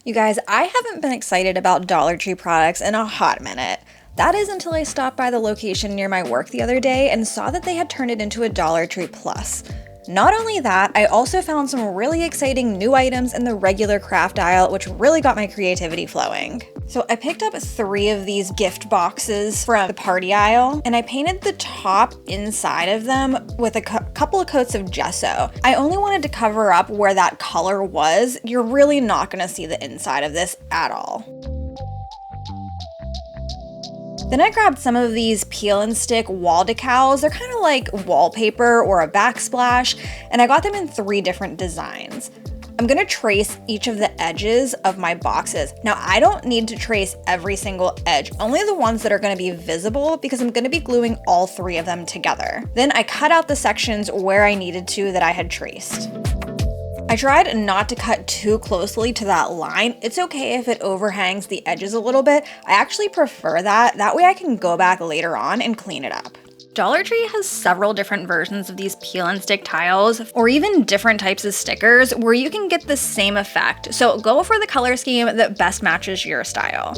You guys, I haven't been excited about Dollar Tree products in a hot minute. That is until I stopped by the location near my work the other day and saw that they had turned it into a Dollar Tree Plus. Not only that, I also found some really exciting new items in the regular craft aisle, which really got my creativity flowing. So I picked up 3 of these gift boxes from the party aisle, and I painted the top inside of them with a couple of coats of gesso. I only wanted to cover up where that color was. You're really not gonna see the inside of this at all. Then I grabbed some of these peel and stick wall decals. They're kind of like wallpaper or a backsplash, and I got them in 3 different designs. I'm gonna trace each of the edges of my boxes. Now, I don't need to trace every single edge, only the ones that are gonna be visible because I'm gonna be gluing all 3 of them together. Then I cut out the sections where I needed to that I had traced. I tried not to cut too closely to that line. It's okay if it overhangs the edges a little bit. I actually prefer that. That way I can go back later on and clean it up. Dollar Tree has several different versions of these peel and stick tiles, or even different types of stickers where you can get the same effect. So go for the color scheme that best matches your style.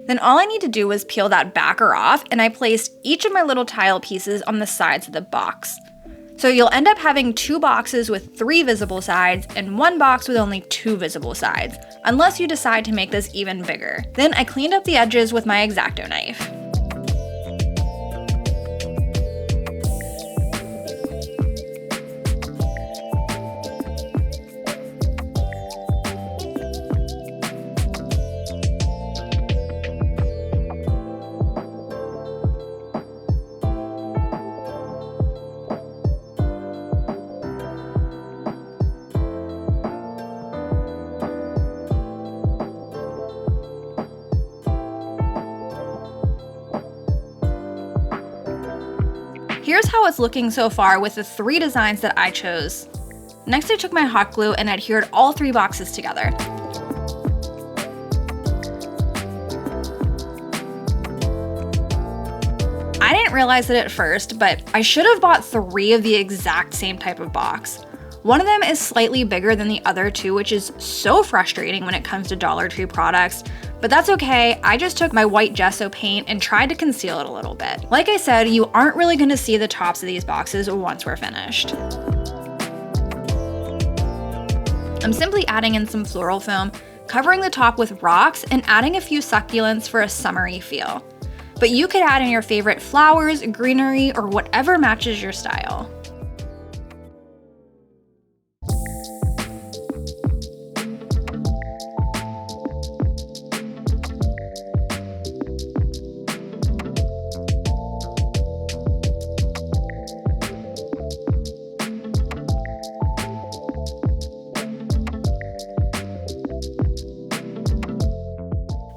Then all I need to do was peel that backer off, and I placed each of my little tile pieces on the sides of the box. So you'll end up having 2 boxes with 3 visible sides and 1 box with only 2 visible sides, unless you decide to make this even bigger. Then I cleaned up the edges with my X-Acto knife. Here's how it's looking so far with the 3 designs that I chose. Next, I took my hot glue and adhered all 3 boxes together. I didn't realize it at first, but I should have bought 3 of the exact same type of box. One of them is slightly bigger than the other 2, which is so frustrating when it comes to Dollar Tree products, but that's okay. I just took my white gesso paint and tried to conceal it a little bit. Like I said, you aren't really gonna see the tops of these boxes once we're finished. I'm simply adding in some floral foam, covering the top with rocks, and adding a few succulents for a summery feel. But you could add in your favorite flowers, greenery, or whatever matches your style.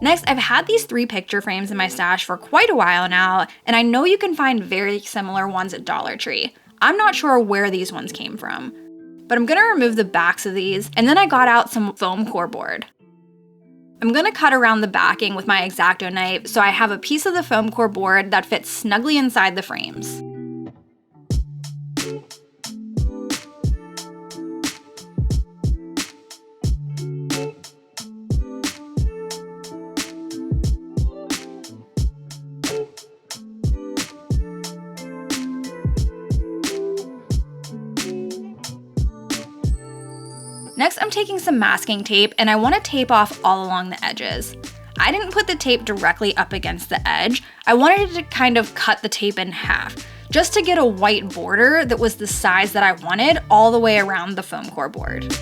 Next, I've had these 3 picture frames in my stash for quite a while now, and I know you can find very similar ones at Dollar Tree. I'm not sure where these ones came from, but I'm gonna remove the backs of these, and then I got out some foam core board. I'm gonna cut around the backing with my X-Acto knife so I have a piece of the foam core board that fits snugly inside the frames. Next, I'm taking some masking tape and I want to tape off all along the edges. I didn't put the tape directly up against the edge. I wanted to kind of cut the tape in half, just to get a white border that was the size that I wanted all the way around the foam core board.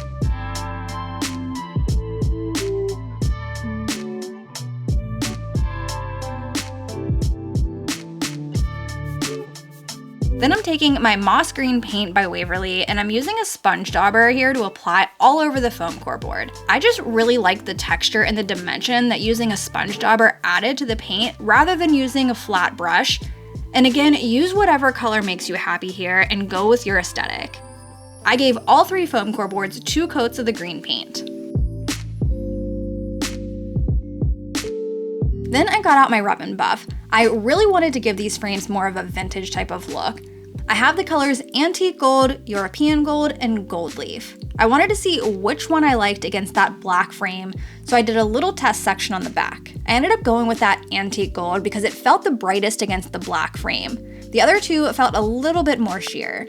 Then I'm taking my moss green paint by Waverly and I'm using a sponge dauber here to apply all over the foam core board. I just really like the texture and the dimension that using a sponge dauber added to the paint rather than using a flat brush. And again, use whatever color makes you happy here and go with your aesthetic. I gave all 3 foam core boards 2 coats of the green paint. Then I got out my Rub and Buff. I really wanted to give these frames more of a vintage type of look. I have the colors Antique Gold, European Gold, and Gold Leaf. I wanted to see which one I liked against that black frame, so I did a little test section on the back. I ended up going with that Antique Gold because it felt the brightest against the black frame. The other two felt a little bit more sheer.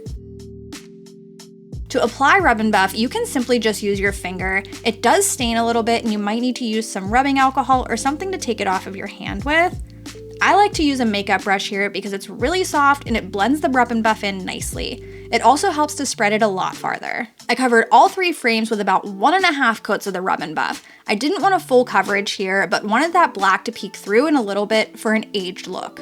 To apply Rub and Buff, you can simply just use your finger. It does stain a little bit and you might need to use some rubbing alcohol or something to take it off of your hand with. I like to use a makeup brush here because it's really soft and it blends the Rub and Buff in nicely. It also helps to spread it a lot farther. I covered all 3 frames with about 1.5 coats of the Rub and Buff. I didn't want a full coverage here, but wanted that black to peek through in a little bit for an aged look.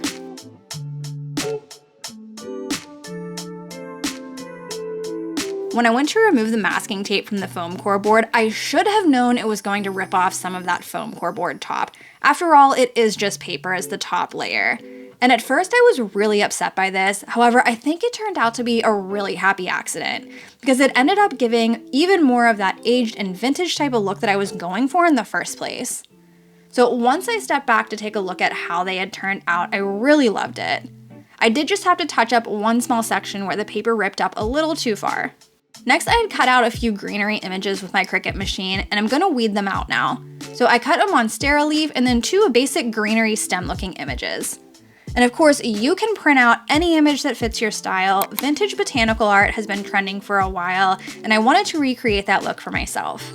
When I went to remove the masking tape from the foam core board, I should have known it was going to rip off some of that foam core board top. After all, it is just paper as the top layer. And at first I was really upset by this. However, I think it turned out to be a really happy accident because it ended up giving even more of that aged and vintage type of look that I was going for in the first place. So once I stepped back to take a look at how they had turned out, I really loved it. I did just have to touch up one small section where the paper ripped up a little too far. Next, I had cut out a few greenery images with my Cricut machine, and I'm gonna weed them out now. So I cut a Monstera leaf and then 2 basic greenery stem looking images. And of course, you can print out any image that fits your style. Vintage botanical art has been trending for a while, and I wanted to recreate that look for myself.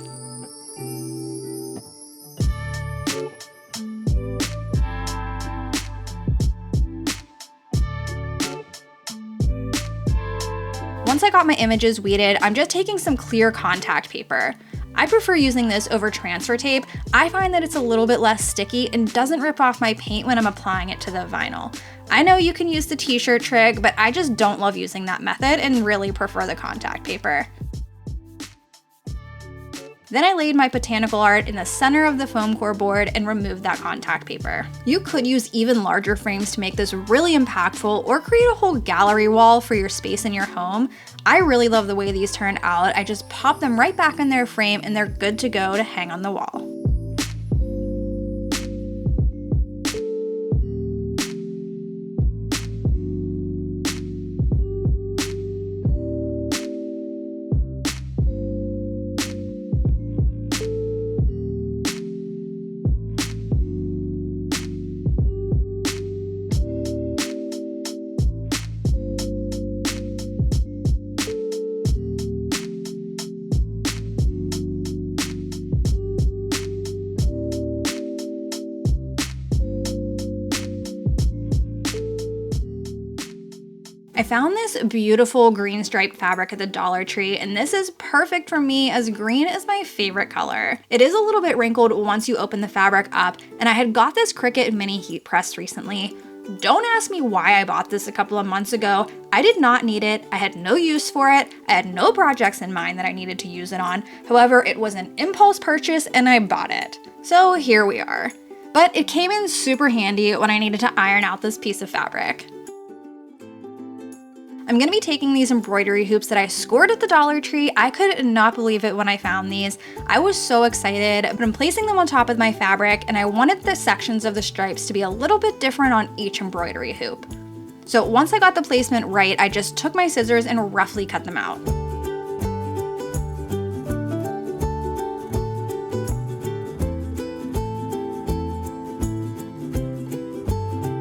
Once I got my images weeded, I'm just taking some clear contact paper. I prefer using this over transfer tape. I find that it's a little bit less sticky and doesn't rip off my paint when I'm applying it to the vinyl. I know you can use the t-shirt trick, but I just don't love using that method and really prefer the contact paper. Then I laid my botanical art in the center of the foam core board and removed that contact paper. You could use even larger frames to make this really impactful or create a whole gallery wall for your space in your home. I really love the way these turned out. I just pop them right back in their frame and they're good to go to hang on the wall. I found this beautiful green striped fabric at the Dollar Tree, and this is perfect for me as green is my favorite color. It is a little bit wrinkled once you open the fabric up, and I had got this Cricut mini heat press recently. Don't ask me why I bought this a couple of months ago. I did not need it. I had no use for it. I had no projects in mind that I needed to use it on. However, it was an impulse purchase and I bought it. So here we are. But it came in super handy when I needed to iron out this piece of fabric. I'm gonna be taking these embroidery hoops that I scored at the Dollar Tree. I could not believe it when I found these. I was so excited, but I'm placing them on top of my fabric and I wanted the sections of the stripes to be a little bit different on each embroidery hoop. So once I got the placement right, I just took my scissors and roughly cut them out.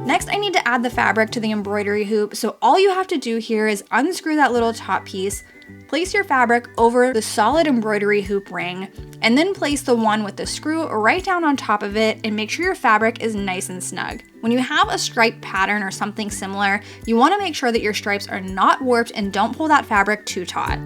Next, I need to add the fabric to the embroidery hoop, so all you have to do here is unscrew that little top piece, place your fabric over the solid embroidery hoop ring, and then place the one with the screw right down on top of it and make sure your fabric is nice and snug. When you have a stripe pattern or something similar, you want to make sure that your stripes are not warped and don't pull that fabric too taut.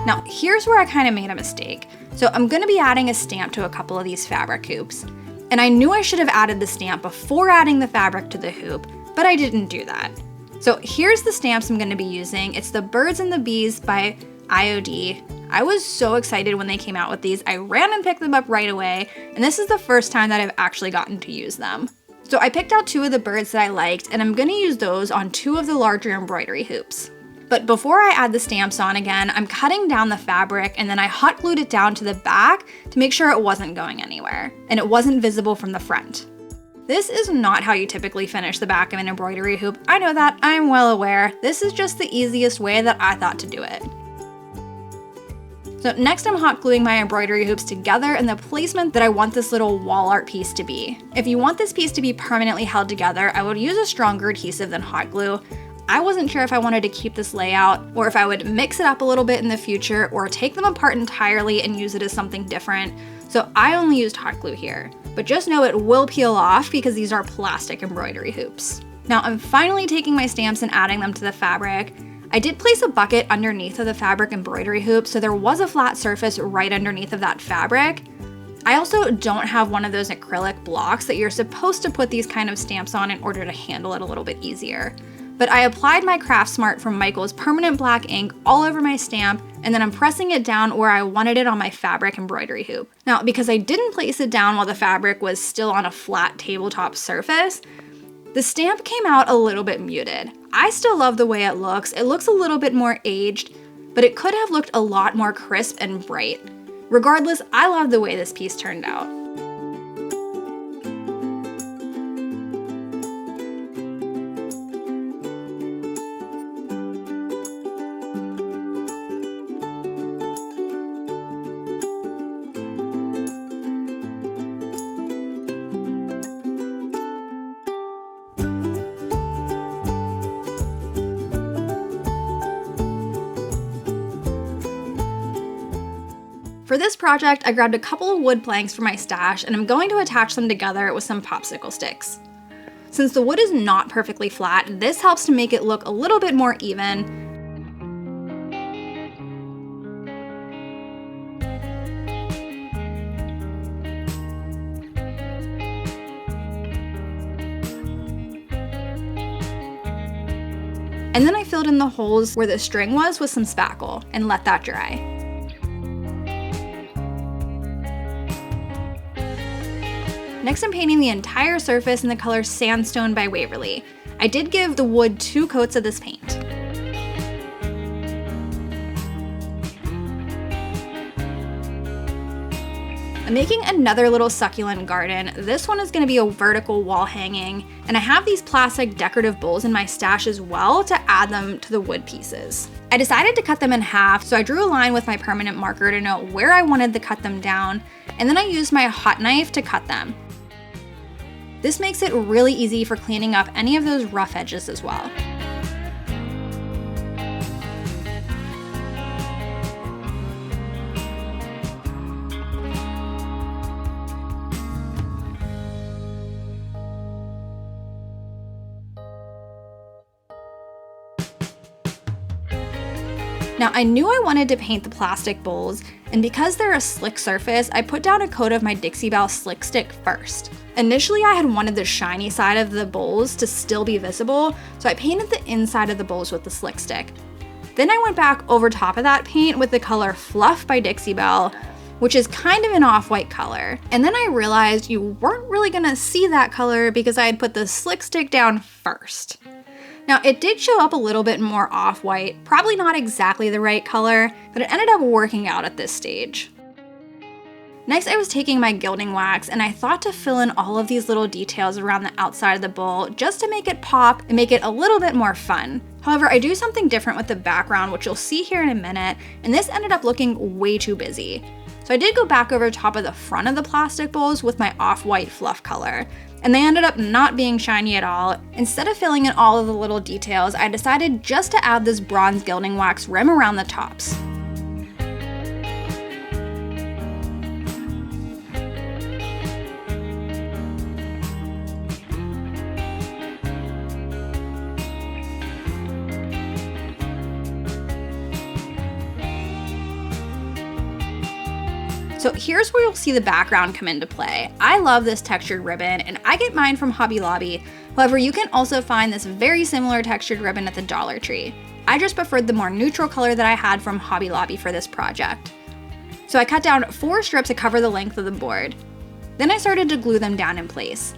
Now, here's where I kind of made a mistake. So I'm gonna be adding a stamp to a couple of these fabric hoops. And I knew I should have added the stamp before adding the fabric to the hoop, but I didn't do that. So here's the stamps I'm gonna be using. It's the Birds and the Bees by IOD. I was so excited when they came out with these. I ran and picked them up right away, and this is the first time that I've actually gotten to use them. So I picked out 2 of the birds that I liked, and I'm gonna use those on 2 of the larger embroidery hoops. But before I add the stamps on again, I'm cutting down the fabric and then I hot glued it down to the back to make sure it wasn't going anywhere and it wasn't visible from the front. This is not how you typically finish the back of an embroidery hoop. I know that, I'm well aware. This is just the easiest way that I thought to do it. So next I'm hot gluing my embroidery hoops together in the placement that I want this little wall art piece to be. If you want this piece to be permanently held together, I would use a stronger adhesive than hot glue. I wasn't sure if I wanted to keep this layout or if I would mix it up a little bit in the future or take them apart entirely and use it as something different. So I only used hot glue here, but just know it will peel off because these are plastic embroidery hoops. Now I'm finally taking my stamps and adding them to the fabric. I did place a bucket underneath of the fabric embroidery hoop, so there was a flat surface right underneath of that fabric. I also don't have one of those acrylic blocks that you're supposed to put these kind of stamps on in order to handle it a little bit easier. But I applied my Craft Smart from Michaels permanent black ink all over my stamp, and then I'm pressing it down where I wanted it on my fabric embroidery hoop. Now, because I didn't place it down while the fabric was still on a flat tabletop surface, the stamp came out a little bit muted. I still love the way it looks. It looks a little bit more aged, but it could have looked a lot more crisp and bright. Regardless, I love the way this piece turned out. For this project, I grabbed a couple of wood planks from my stash and I'm going to attach them together with some popsicle sticks. Since the wood is not perfectly flat, this helps to make it look a little bit more even. And then I filled in the holes where the string was with some spackle and let that dry. Next, I'm painting the entire surface in the color Sandstone by Waverly. I did give the wood 2 coats of this paint. I'm making another little succulent garden. This one is going to be a vertical wall hanging, and I have these plastic decorative bowls in my stash as well to add them to the wood pieces. I decided to cut them in half, so I drew a line with my permanent marker to know where I wanted to cut them down, and then I used my hot knife to cut them. This makes it really easy for cleaning up any of those rough edges as well. Now, I knew I wanted to paint the plastic bowls, and because they're a slick surface, I put down a coat of my Dixie Belle Slick Stick first. Initially, I had wanted the shiny side of the bowls to still be visible, so I painted the inside of the bowls with the Slick Stick. Then I went back over top of that paint with the color Fluff by Dixie Belle, which is kind of an off-white color. And then I realized you weren't really gonna see that color because I had put the Slick Stick down first. Now, it did show up a little bit more off-white, probably not exactly the right color, but it ended up working out at this stage. Next, I was taking my gilding wax and I thought to fill in all of these little details around the outside of the bowl just to make it pop and make it a little bit more fun. However, I do something different with the background, which you'll see here in a minute, and this ended up looking way too busy. So I did go back over top of the front of the plastic bowls with my off-white fluff color, and they ended up not being shiny at all. Instead of filling in all of the little details, I decided just to add this bronze gilding wax rim around the tops. So here's where you'll see the background come into play. I love this textured ribbon and I get mine from Hobby Lobby. However, you can also find this very similar textured ribbon at the Dollar Tree. I just preferred the more neutral color that I had from Hobby Lobby for this project. So I cut down 4 strips to cover the length of the board. Then I started to glue them down in place.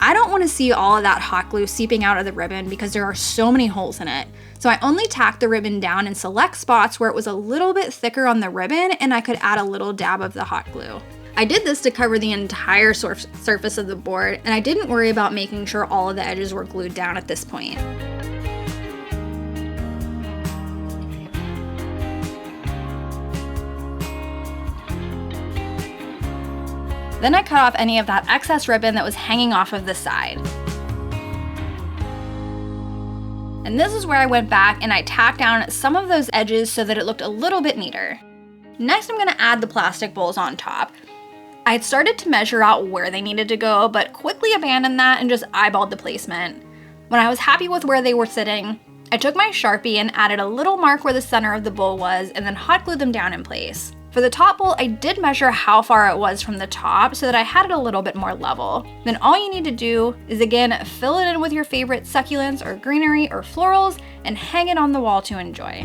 I don't want to see all of that hot glue seeping out of the ribbon because there are so many holes in it. So I only tacked the ribbon down in select spots where it was a little bit thicker on the ribbon and I could add a little dab of the hot glue. I did this to cover the entire surface of the board, and I didn't worry about making sure all of the edges were glued down at this point. Then I cut off any of that excess ribbon that was hanging off of the side. And this is where I went back and I tacked down some of those edges so that it looked a little bit neater. Next, I'm gonna add the plastic bowls on top. I had started to measure out where they needed to go, but quickly abandoned that and just eyeballed the placement. When I was happy with where they were sitting, I took my Sharpie and added a little mark where the center of the bowl was and then hot glued them down in place. For the top bowl, I did measure how far it was from the top so that I had it a little bit more level. Then all you need to do is again, fill it in with your favorite succulents or greenery or florals and hang it on the wall to enjoy.